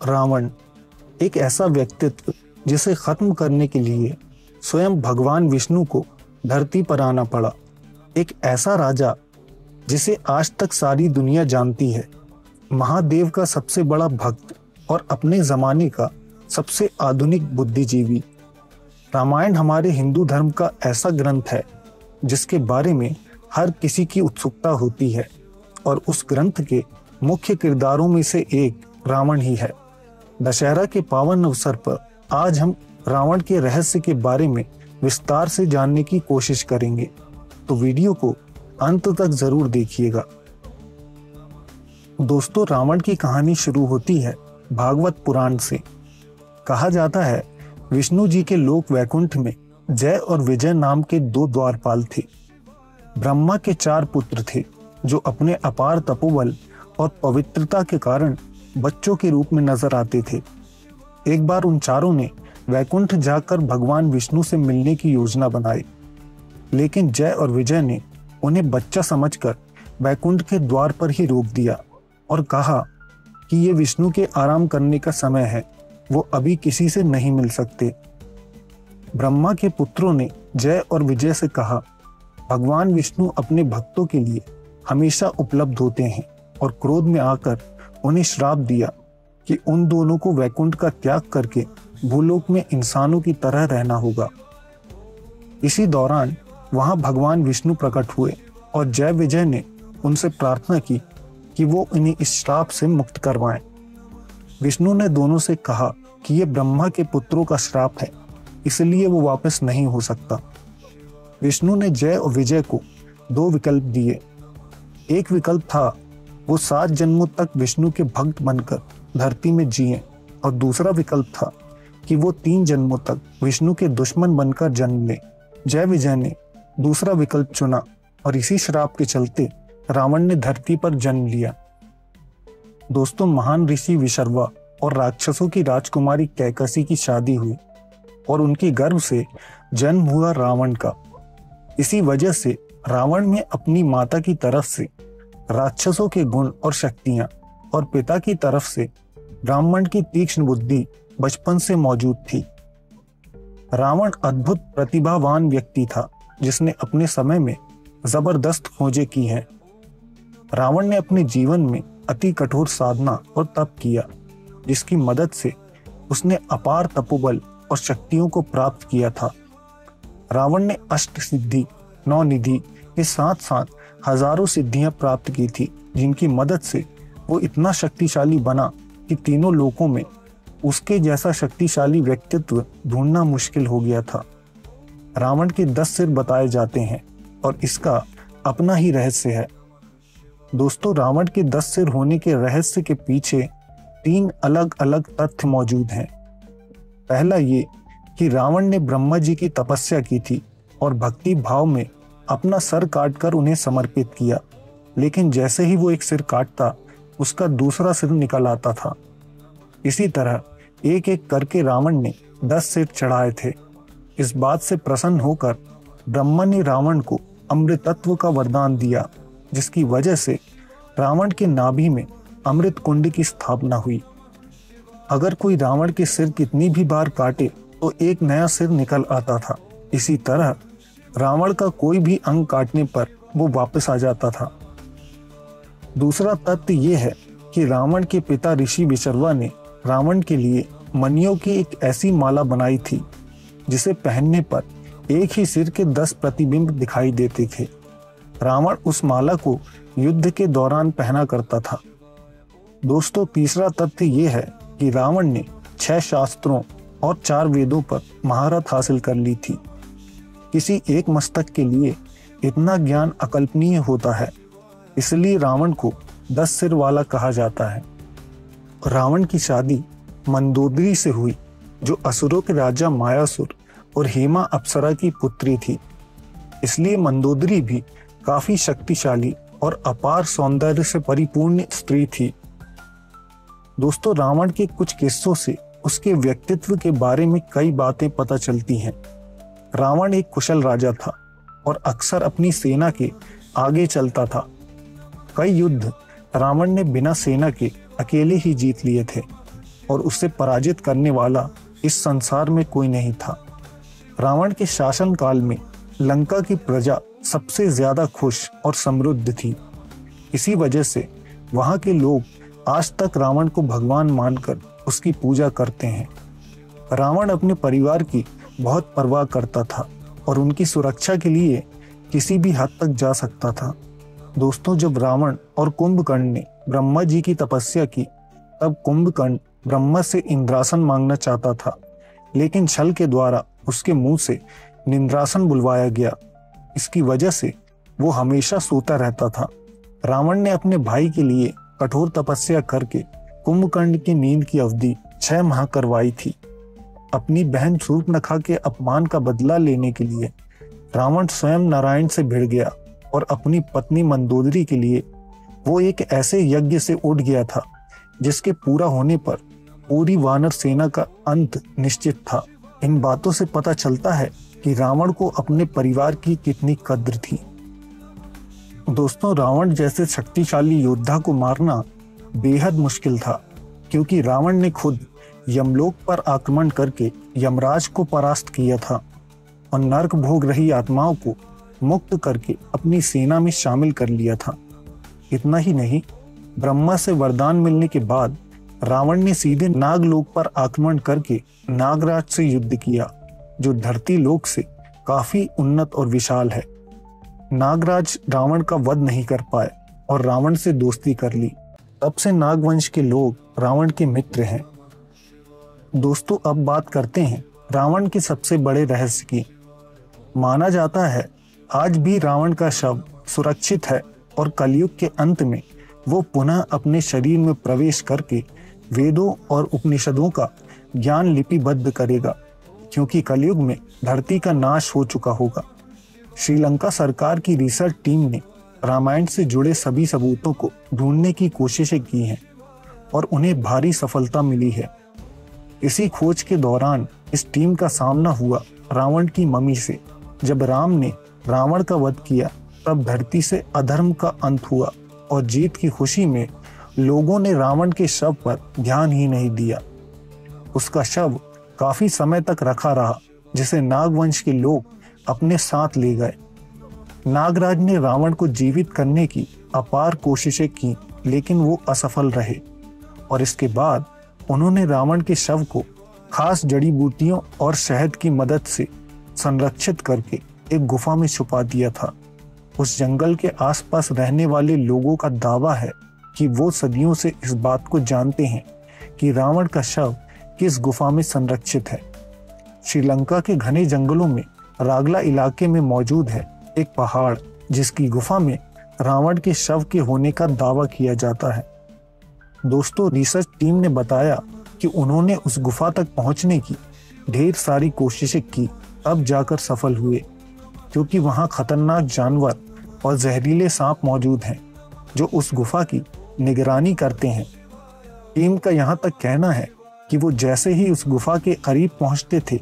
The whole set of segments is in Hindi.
रावण एक ऐसा व्यक्तित्व जिसे खत्म करने के लिए स्वयं भगवान विष्णु को धरती पर आना पड़ा। एक ऐसा राजा जिसे आज तक सारी दुनिया जानती है, महादेव का सबसे बड़ा भक्त और अपने जमाने का सबसे आधुनिक बुद्धिजीवी। रामायण हमारे हिंदू धर्म का ऐसा ग्रंथ है जिसके बारे में हर किसी की उत्सुकता होती है और उस ग्रंथ के मुख्य किरदारों में से एक रावण ही है। दशहरा के पावन अवसर पर आज हम रावण के रहस्य के बारे में विस्तार से जानने की कोशिश करेंगे, तो वीडियो को अंत तक जरूर देखिएगा। दोस्तों, रावण की कहानी शुरू होती है भागवत पुराण से। कहा जाता है विष्णु जी के लोक वैकुंठ में जय और विजय नाम के दो द्वारपाल थे। ब्रह्मा के 4 पुत्र थे जो अपने अपार तपोबल और पवित्रता के कारण बच्चों के रूप में नजर आते थे। एक बार उन चारों ने वैकुंठ जाकर भगवान विष्णु से मिलने की योजना बनाई, लेकिन जय और विजय ने उन्हें बच्चा समझकर वैकुंठ के द्वार पर ही रोक दिया और कहा कि ये विष्णु के आराम करने का समय है, वो अभी किसी से नहीं मिल सकते। ब्रह्मा के पुत्रों ने जय और विजय से कहा, भगवान विष्णु अपने भक्तों के लिए हमेशा उपलब्ध होते हैं, और क्रोध में आकर उन्हें श्राप दिया कि उन दोनों को वैकुंठ का त्याग करके भूलोक में इंसानों की तरह रहना होगा। इसी दौरान वहां भगवान विष्णु प्रकट हुए और जय विजय ने उनसे प्रार्थना की कि वो इन्हें इस श्राप से मुक्त करवाएं। विष्णु ने दोनों से कहा कि ये ब्रह्मा के पुत्रों का श्राप है, इसलिए वो वापस नहीं हो सकता। विष्णु ने जय और विजय को 2 विकल्प दिए। एक विकल्प था वो 7 जन्मों तक विष्णु के भक्त बनकर धरती में जिए, और दूसरा विकल्प था कि वो 3 जन्मों तक विष्णु के दुश्मन बनकर जन्म ले। जय विजय ने दूसरा विकल्प चुना और इसी श्राप के चलते रावण ने धरती पर जन्म लिया। दोस्तों, महान ऋषि विशर्वा और राक्षसों की राजकुमारी कैकसी की शादी हुई और उनकी गर्भ से जन्म हुआ रावण का। इसी वजह से रावण में अपनी माता की तरफ से राक्षसों के गुण और शक्तियां और पिता की तरफ से ब्राह्मण की तीक्ष्ण बुद्धि बचपन से मौजूद थी। रावण अद्भुत प्रतिभावान व्यक्ति था जिसने अपने समय में जबरदस्त खोजें की हैं। रावण ने अपने जीवन में अति कठोर साधना और तप किया, जिसकी मदद से उसने अपार तपोबल और शक्तियों को प्राप्त किया था। रावण ने अष्ट सिद्धि, 9 निधि के साथ साथ हजारों सिद्धियां प्राप्त की थी, जिनकी मदद से वो इतना शक्तिशाली बना कि तीनों लोकों में उसके जैसा शक्तिशाली व्यक्तित्व ढूंढना मुश्किल हो गया था। रावण के 10 सिर बताए जाते हैं और इसका अपना ही रहस्य है। दोस्तों, रावण के 10 सिर होने के रहस्य के पीछे 3 अलग अलग तथ्य मौजूद हैं। पहला ये कि रावण ने ब्रह्मा जी की तपस्या की थी और भक्ति भाव में अपना सर काटकर उन्हें समर्पित किया, लेकिन जैसे ही वो एक सिर काटता उसका दूसरा सिर निकल आता था। इसी तरह एक एक करके रावण ने 10 सिर चढ़ाए थे। इस बात से प्रसन्न होकर ब्रह्मा ने रावण को अमृतत्व का वरदान दिया, जिसकी वजह से रावण के नाभि में अमृत कुंड की स्थापना हुई। अगर कोई रावण के सिर कितनी भी बार काटे तो एक नया सिर निकल आता था। इसी तरह रावण का कोई भी अंग काटने पर वो वापस आ जाता था। दूसरा तथ्य ये है कि रावण के पिता ऋषि विशर्वा ने रावण के लिए मणियों की एक ऐसी माला बनाई थी जिसे पहनने पर एक ही सिर के 10 प्रतिबिंब दिखाई देते थे। रावण उस माला को युद्ध के दौरान पहना करता था। दोस्तों, तीसरा तथ्य ये है कि रावण ने 6 शास्त्रों और 4 वेदों पर महारत हासिल कर ली थी। किसी एक मस्तक के लिए इतना ज्ञान अकल्पनीय होता है, इसलिए रावण को 10 सिर वाला कहा जाता है। रावण की शादी मंदोदरी से हुई, जो असुरों के राजा मायासुर और हेमा अप्सरा की पुत्री थी। इसलिए मंदोदरी भी काफी शक्तिशाली और अपार सौंदर्य से परिपूर्ण स्त्री थी। दोस्तों, रावण के कुछ किस्सों से उसके व्यक्तित्व के बारे में कई बातें पता चलती हैं। रावण एक कुशल राजा था और अक्सर अपनी सेना के आगे चलता था। कई युद्ध रावण ने बिना सेना के अकेले ही जीत लिए थे। और उसे पराजित करने वाला इस संसार में कोई नहीं था। रावण के शासन काल में लंका की प्रजा सबसे ज्यादा खुश और समृद्ध थी। इसी वजह से वहां के लोग आज तक रावण को भगवान मानकर उसकी पूजा करते हैं। रावण अपने परिवार की बहुत परवाह करता था और उनकी सुरक्षा के लिए किसी भी हद तक जा सकता था। दोस्तों, जब रावण और कुंभकर्ण ने ब्रह्मा जी की तपस्या की, तब कुंभकर्ण ब्रह्मा से इंद्रासन मांगना चाहता था, लेकिन छल के द्वारा उसके मुंह से निंद्रासन बुलवाया गया। इसकी वजह से वो हमेशा सोता रहता था। रावण ने अपने भाई के लिए कठोर तपस्या करके कुंभकर्ण की नींद की अवधि 6 माह करवाई थी। अपनी बहन शूर्पणखा के अपमान का बदला लेने के लिए रावण स्वयं नारायण से भिड़ गया और अपनी पत्नी मंदोदरी के लिए वो एक ऐसे यज्ञ से उठ गया था जिसके पूरा होने पर पूरी वानर सेना का अंत निश्चित था। इन बातों से पता चलता है कि रावण को अपने परिवार की कितनी कद्र थी। दोस्तों, रावण जैसे शक्तिशाली योद्धा को मारना बेहद मुश्किल था, क्योंकि रावण ने खुद यमलोक पर आक्रमण करके यमराज को परास्त किया था और नरक भोग रही आत्माओं को मुक्त करके अपनी सेना में शामिल कर लिया था। इतना ही नहीं, ब्रह्मा से वरदान मिलने के बाद रावण ने सीधे नागलोक पर आक्रमण करके नागराज से युद्ध किया, जो धरती लोक से काफी उन्नत और विशाल है। नागराज रावण का वध नहीं कर पाए और रावण से दोस्ती कर ली। तब से नागवंश के लोग रावण के मित्र हैं। दोस्तों, अब बात करते हैं रावण के सबसे बड़े रहस्य की। माना जाता है आज भी रावण का शव सुरक्षित है और कलयुग के अंत में वो पुनः अपने शरीर में प्रवेश करके वेदों और उपनिषदों का ज्ञान लिपिबद्ध करेगा, क्योंकि कलयुग में धरती का नाश हो चुका होगा। श्रीलंका सरकार की रिसर्च टीम ने रामायण से जुड़े सभी सबूतों को ढूंढने की कोशिशें की हैं और उन्हें भारी सफलता मिली है। इसी खोज के दौरान इस टीम का सामना हुआ रावण की मम्मी से। जब राम ने रावण का वध किया, तब धरती से अधर्म का अंत हुआ और जीत की खुशी में लोगों ने रावण के शव पर ध्यान ही नहीं दिया। उसका शव काफी समय तक रखा रहा, जिसे नागवंश के लोग अपने साथ ले गए। नागराज ने रावण को जीवित करने की अपार कोशिशें की, लेकिन वो असफल रहे और इसके बाद उन्होंने रावण के शव को खास जड़ी बूटियों और शहद की मदद से संरक्षित करके एक गुफा में छुपा दिया था। उस जंगल के आसपास रहने वाले लोगों का दावा है कि वो सदियों से इस बात को जानते हैं कि रावण का शव किस गुफा में संरक्षित है। श्रीलंका के घने जंगलों में रागला इलाके में मौजूद है एक पहाड़, जिसकी गुफा में रावण के शव के होने का दावा किया जाता है। दोस्तों, रिसर्च टीम ने बताया कि उन्होंने उस गुफा तक पहुंचने की ढेर सारी कोशिशें की, तब जाकर सफल हुए, क्योंकि वहां खतरनाक जानवर और जहरीले सांप मौजूद हैं जो उस गुफा की निगरानी करते हैं। टीम का यहां तक कहना है कि वो जैसे ही उस गुफा के करीब पहुंचते थे,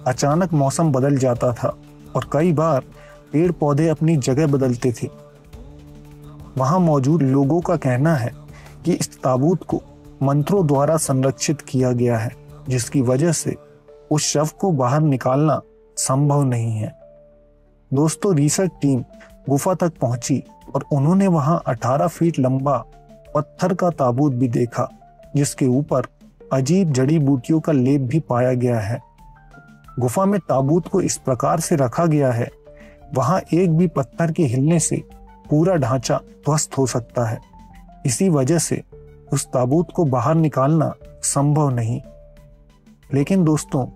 अचानक मौसम बदल जाता था और कई बार पेड़ पौधे अपनी जगह बदलते थे। वहां मौजूद लोगों का कहना है कि इस ताबूत को मंत्रों द्वारा संरक्षित किया गया है, जिसकी वजह से उस शव को बाहर निकालना संभव नहीं है। दोस्तों, रिसर्च टीम गुफा तक पहुंची और उन्होंने वहां 18 फीट लंबा पत्थर का ताबूत भी देखा, जिसके ऊपर अजीब जड़ी बूटियों का लेप भी पाया गया है। गुफा में ताबूत को इस प्रकार से रखा गया है, वहां एक भी पत्थर के हिलने से पूरा ढांचा ध्वस्त हो सकता है। इसी वजह से उस ताबूत को बाहर निकालना संभव नहीं। लेकिन दोस्तों,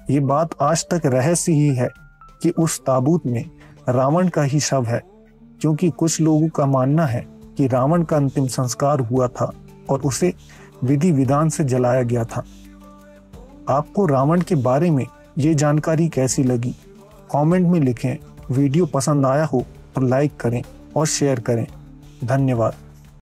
ये बात आज तक रहस्य ही है कि उस ताबूत में रावण का ही शव है, क्योंकि कुछ लोगों का मानना है कि रावण का अंतिम संस्कार हुआ था और उसे विधि विधान से जलाया गया था। आपको रावण के बारे में ये जानकारी कैसी लगी? कमेंट में लिखें। वीडियो पसंद आया हो तो लाइक करें और शेयर करें। धन्यवाद।